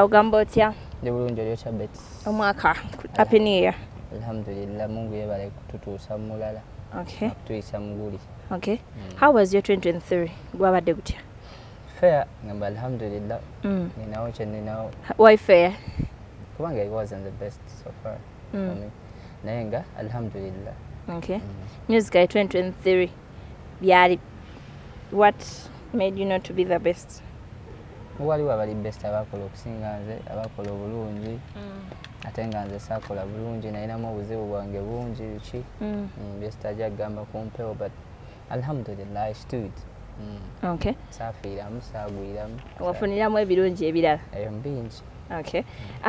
Ugamba otya? Ndi bulungi oli otya Betty? Omwaka happy new year. Alhamdulillah, Mungu yebale kututuusa mulala. Okay. Kutuyisa muguli. Okay. How was your 2023? Gwabadde gutya? Fair, ngamba alhamdulillah. Ninawo kye ninawo. Why fair? Kubanga it wasn't the best so far for me. Naye nga alhamdulillah. Okay. Music 2023 byali, what made you not to be the best? Waliwo abali best abakola okusinga nze, abakola obulungi ate nga nze saakola bulungi, nalinamu obuzibu bwange bungi ki byesitajja kugamba kumpewo, but alhamdulillah I stood. Okay. Saafiiramu, saagwiramu. Wafuniramu ebirungi ebirala? Eyo mbingi. Okay.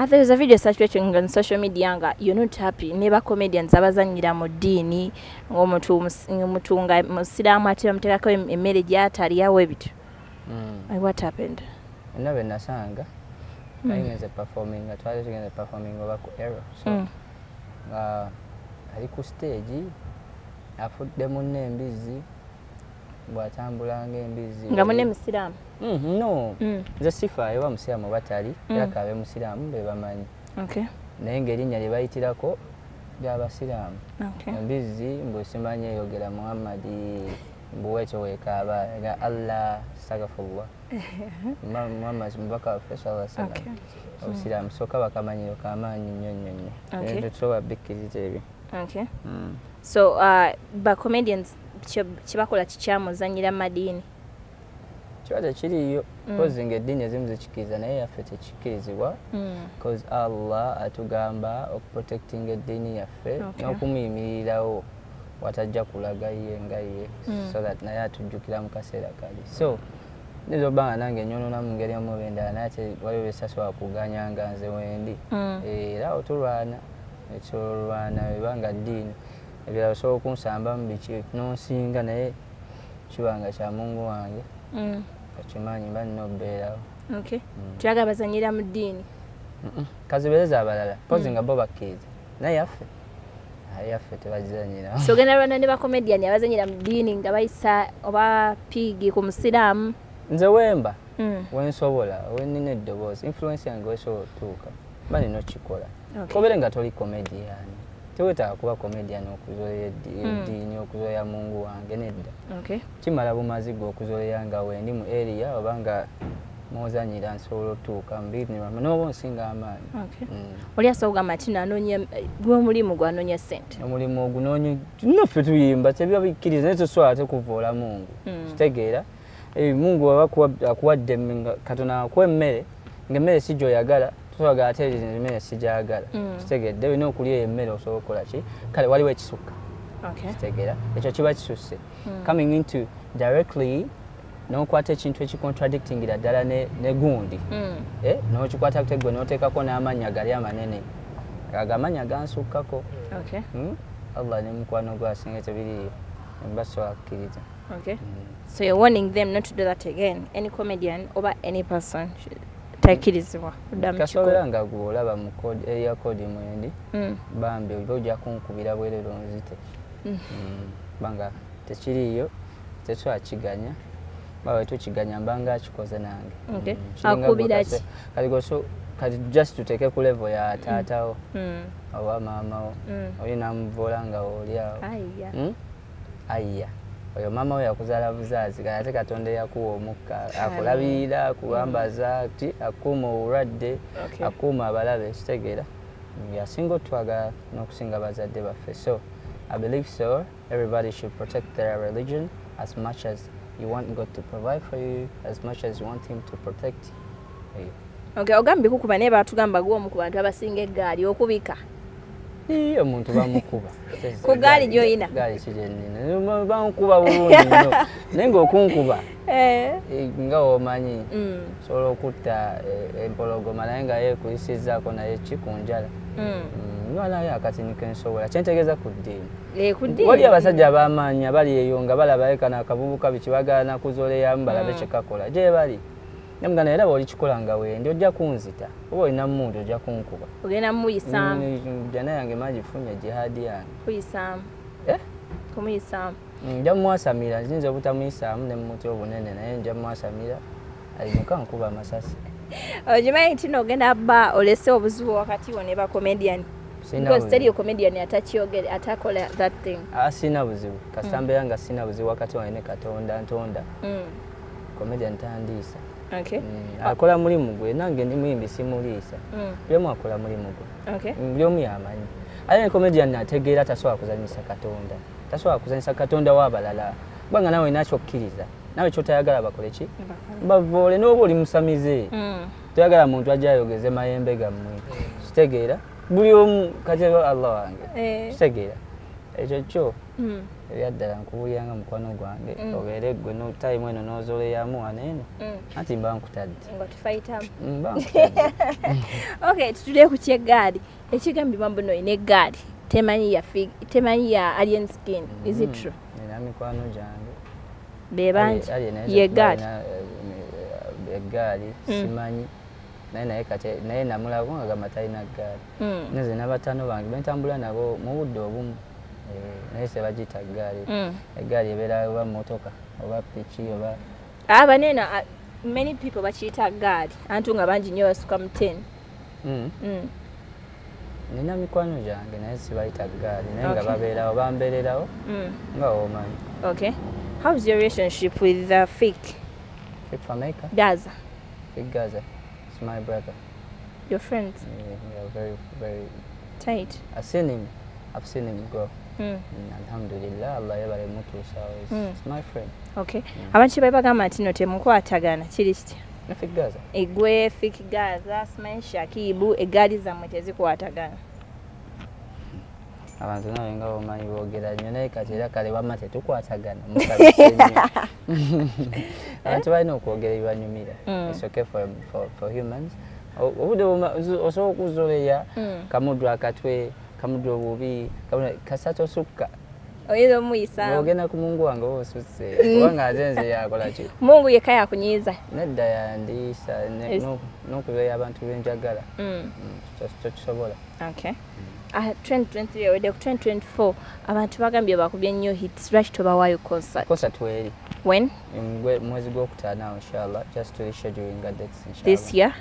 There is a video circulating on social media nga you're not happy neba comedians abazanyira mu ddiini ng'omuntu nga musiraamu ate bamuteekako emmere gy'atali yawe ebityo. What happened? Nabe nasanga ayinza performing nga twali tugenze performing oba ku Arrow, so ali ku stage afudde munne embizi bw'atambula ng'embizi nga munne musiraamu. No, nze sifaayo oba musiraamu oba tali era kaabe musiraamu be bamanyi. Okay. Naye ng'erinnya lye bayitirako ly'abasiraamu. Okay. Embizi mbwesimanyi eyogera Muhammadi mbuwekyo weekaaba nga Allah astagfirullah Muhammad mubaka waffe sallallahu alaihi wasallam. Obusiraamu sooka bakamanyiro k'amaanyi nnyo nnyo nnyo. Tetusobola bikkiriza ebyo. Okay. So ba comedians kibakola kikyamuzanyira mu madiini? Kiba tekiriyo kozi ng'eddiini ezimu zikikiriza naye yaffe tekikkirizibwa because Allah atugamba okuprotectinga eddiini yaffe n'okumuyimirirawo watajja kulaga ye nga ye so that naye atujjukira mu kaseera kali. So nizo banga nange nnyonona mu ngeri emu oba endala naye ate waliwo byesasobola kuganyanga nze wendi era otulwana ekyolwana ebanga ddiini ebirala osobola okunsambamu biki n'onsinga naye kibanga kya Mungu wange okimanyi mba nina okubeerawo. Okay. Tulaga bazanyira mu ddiini kazibereza abalala pozi nga bo bakkiriza naye yaffe tebagizanyira. So genda lwana ne bakomediani abazanyira mu ddiini nga bayisa oba pigi ku musiraamu? Nze wemba wensobola wenina eddoboozi influence yange wesobola otuuka mba nina okikola kobere nga toli comedian tewetaaga kuba comedian okuzoya eddiini okuzoya Mungu wange nedda. Kimala bumazi gwe okuzoya nga wendi mu area oba nga muzanyira nsobola otuuka mbiriramu n'oba onsinga amaanyi. Oli asobola kugamba nti nanoonya gw'omulimu gwanoonya ssente? Omulimu ogunoonya naffe tuyimba tebiba bikkiriza naye tosobola ate kuvoola Mungu kitegeera. Mungu aba akuwadde Katonda akuwa emmere ng'emmere si gy'oyagala tosobola ate emmere si gy'ayagala kitegedde olina okulya emmere osobola okukola ki kale waliwo ekisukka kitegeera ekyo kiba kisusse coming into directly n'okwata ekintu ekicontradictingira ddala ne gundi n'okikwata kute gwe n'oteekako n'amannya gali amanene ago amannya gansukkako. Allah ne mukwano gwe asinga tebiriyo basobola kukkiriza. So you're warning them not to do that again? Any comedian or any person takkirizibwa kuddamu kikola? Kasobera nga gwe olaba mu area code mwendi bambi oba ojja kunkubira bwerero nzite banga tekiriyo tetusobola kiganya bawe tukiganya mbanga akikoze nange. Akubira ki? Kati just tuteeke ku level ya taatawo oba maamawo oli namuvoola nga olyawo ayya oyo maama we yakuzaala buzaazi ate Katonda yakuwa omukka akulabirira akuwambaza ti akuuma obulwadde akuuma abalabe kitegeera yasinga otwagala n'okusinga bazadde baffe. So I believe so everybody should protect their religion as much as you want God to provide for you, as much as you want him to protect you. Okay, ogambye kukuba naye batugamba gw'omu ku bantu abasinga eggaali okubika. Omuntu bamukuba ku gaali gy'oyina? Gaali kijenina bamukuba bulungi nnyo naye ng'okunkuba nga omanyi sobola okutta empologoma naye nga yeekuyisizzaako naye ki ku njala naye akatini kensobola kyentegeeza ku ddiini. Wali abasajja ab'amaanyi abali eyo nga balaba ekana akavubuka biki bagala kuzoleyamu balabe kye kakola gye bali namugana era bw'oli kikola nga wendi ojja kunzita oba olina mmundu ojja kunkuba ogenda muyisaamu. Jana yange magifunye jihadi yange kuyisaamu kumuyisaamu nja mwasamira nzinza obutamuyisaamu ne mmuti obunene naye nja mwasamira alimuka nkuba amasasi. Ojimanyi nti n'ogenda bba olese obuzibu wakati wo ne ba comedian. Because tell your comedian atakola that thing. Sina buzibu. Kasambera nga sina buzibu wakati wange ne Katonda ntonda. Comedian tandisa. Okay. Akola mulimu gwe nange ndi muyimbi simuliisa. Byemu akola mulimu gwe. Okay. Byemu yamanyi. Ale comedian ategeera tasobola kuzanyisa Katonda. Tasobola kuzanyisa Katonda w'abalala. Bwanga nawe nakyo kkiriza. Nawe kyotayagala bakole ki? Bavole n'oba oli musamize. Toyagala muntu ajja ayogeze mayembe gammwe. Kitegeera? Buli omu kati Allah wange. Kitegeera? Ekyo kyo. Ebyaddala nkubuliranga mukwano gwange. Obeere gwe no time eno n'ozoleyamu waneeno. Anti mba nkutadde. Nga tufaitamu. Mba nkutadde. Okay, tutudde ku kyeggaali. Ekigambibwa mbu no ine gaali. Temanyi ya alien skin. Is it true? Nina mikwano gyange. Bebanji ye gaali. Eggaali simanyi. Naye kati naye namulaba nga gamba talina ggaali. Nze n'abatano bange bentambula nabo mu budde obumu. Naye se bagita ggaali. Eggaali ebeera oba motoka oba piki oba. Abanena many people bakiyita gaali. Antu nga bangi nnyo basuka mu 10. Nina mikwano gyange naye sibayita ggaali naye nga babeerawo bambeererawo nga omanyi. Okay. How's your relationship with the fake? Fake Fameka? Gaza. Fake Gaza. It's my brother. Your friend? Yeah, very, very tight. I've seen him grow. Alhamdulillah, Allah yabale mutuusawo. It's my friend. Okay. Abantu bagamba nti no temukwatagana kiri kitya? Fake Gaza. Egwe Fake Gaza, Smile Shakibu, eggaali zammwe tezikwatagana. Abantu nawe nga omanyi boogera nnyo naye kati era kale wamma tetukwatagana mukabise nnyo. Abantu balina okwogera ebibanyumira. It's okay for humans. Obudde osobola okuzoleya kamuddu akatwe, kamuddu obubi, kasato sukka. Oyinza omuyisa. Ogenda ku Mungu wange osuse. Kubanga ate nze yakola ki? Mungu yekka yakunyiiza. Nedda yandiisa n'okubeera abantu benjagala. Tokisobola. Okay. 2023 wadde ku 2024 abantu bagambye bakubye nnyo hits lwaki tobawaayo concert. Concert weri. When? Mwezi gwokutaano inshallah, just to rescheduling dates inshallah. This year?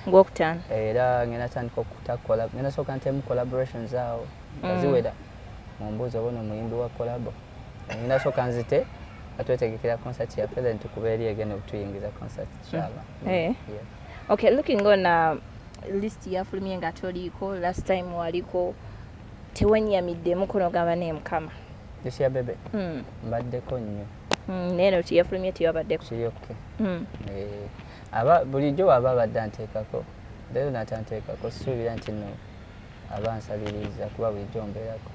Gwokutaano. Era ngenda tandika okutakola, ngenda sooka ntemu collaborations awo. Ziwera. Mumbuuza obona omuyimbi wa collabo. Ngenda sooka nzite atwetegekera concert ya present kubeeri egenda okutuyingiza concert inshallah. Okay, looking on list ya fulumye nga toliko last time waliko tewenyamidde mukono gaba ne mukama. This year bebe. Mbaddeko nnyo. Neno tiya fulumye tiyabaddeko. Kiri okay. Aba bulijjo aba badda nteekako. Leero natanteekako suubira nti no abansabiriza kuba bulijjo mbeerako.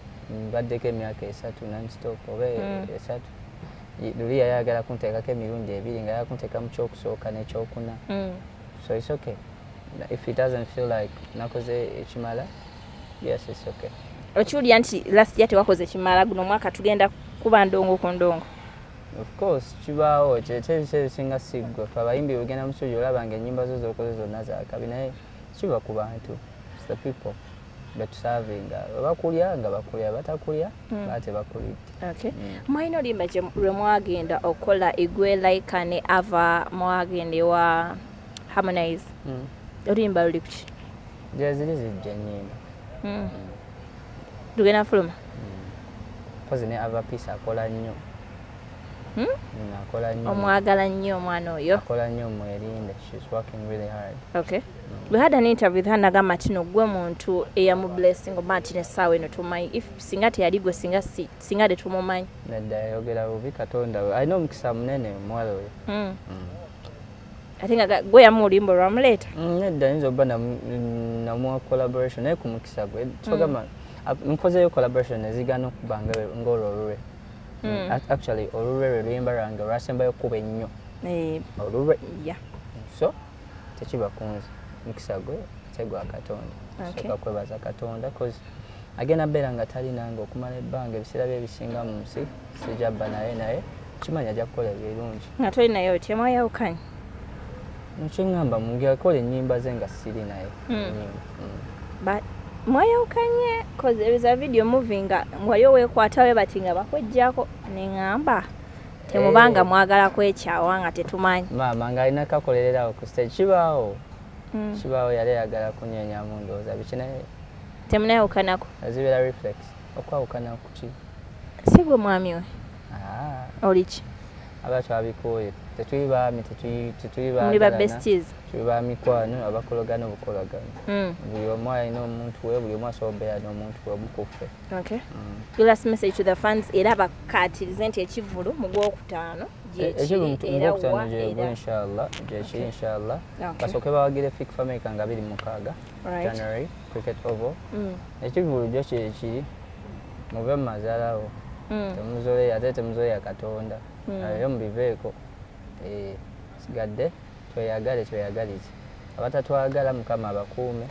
Mbaddeko emyaka 3 non-stop oba 3. Luli yayagala kunteekako emirundi 2 nga yakunteeka mu kyokusooka n'ekyokuna. So it's okay. If it doesn't feel like nakoze ekimala, yes, it's okay. Okiwulira nti last year tewakoze ekimala guno mwaka tugenda kuba ndongo ku ndongo. Of course, kibaawo kyebisinga siggwe. Fe abayimbi ogenda mu studio olaba ng'ennyimba zo z'okoze zonna zaakabi naye kiba ku bantu. It's the people betusavinga. Bakulya nga bakulya, batakulya bate bakulidde. Okay. Mwalina olimba gye lwe mwagenda okola Igwe Laika ne Ava mwagende wa Harmonize. Olimba luli kuki? Ziri zijja nnyimba. Lugenda fuluma? Kozi ne Ava Peace akola nnyo. Akola nnyo. Omwagala nnyo omwana oyo? Akola nnyo mwerinde. She's working really hard. Okay. We had an interview with her nagamba ati no gwe muntu eyamu blessing oba nti nessaawa eno tumanyi. If singa teyali gwe singa tetumumanyi. Nedda yayogera bubi Katonda we. Alina omukisa munene omuwala oyo. Ate nga gwe yamu olimbo lwamuleeta? Nedda ayinza obba namuwa collaboration naye ku mukisa gwe. Togamba nkozeyo collaboration ezigaana okuba ng'olwo olulwe. Actually olulwe lwe luyimba lwange lwasembayo kuba ennyo. Olulwe. So tekiba kunze. Mukisa gwe ate gwa Katonda. Soka kwebaza Katonda cause agenda beera nga tali nange okumala ebbanga ebiseera bye ebisinga mu nsi sijabba naye kimanya ajja kukola ebirungi. Nga toli naye otya mwayawukanye? Nkyengamba mungeakola ennyimba ze nga siri naye. But mwayawukanye cause there is a video movie nga wayo weekwatawe bati nga bakwejjako neŋŋamba temubanga mwagala kwekyawa nga tetumanyi. Maama nga alina kakolererawo ku stage kibaawo kibaawo yali ayagala kunyeenyamu ndowooza biki naye temunayawukanako zibeera reflex okwawukana ku ki si gwe mwami we oli ki aba twabikuuye tetuli baami tetuli muli ba besties tuli ba mikwano abakolagana obukolagano buli omu alina omuntu we buli omu asobola obeera n'omuntu we omukuffe. Okay. Your last message to the fans era bakkaatirize nti ekivulu mu Gwokutaano gyekiri inshallah basooke bawagire fik fameka nga 26 January cricket oval ekivulu gyo kyekiri muve mu mazaalawo temuzoleya ate temuzoleya Katonda nayo mubiveeko sigadde tweyagalize abatatwagala Mukama abakuume.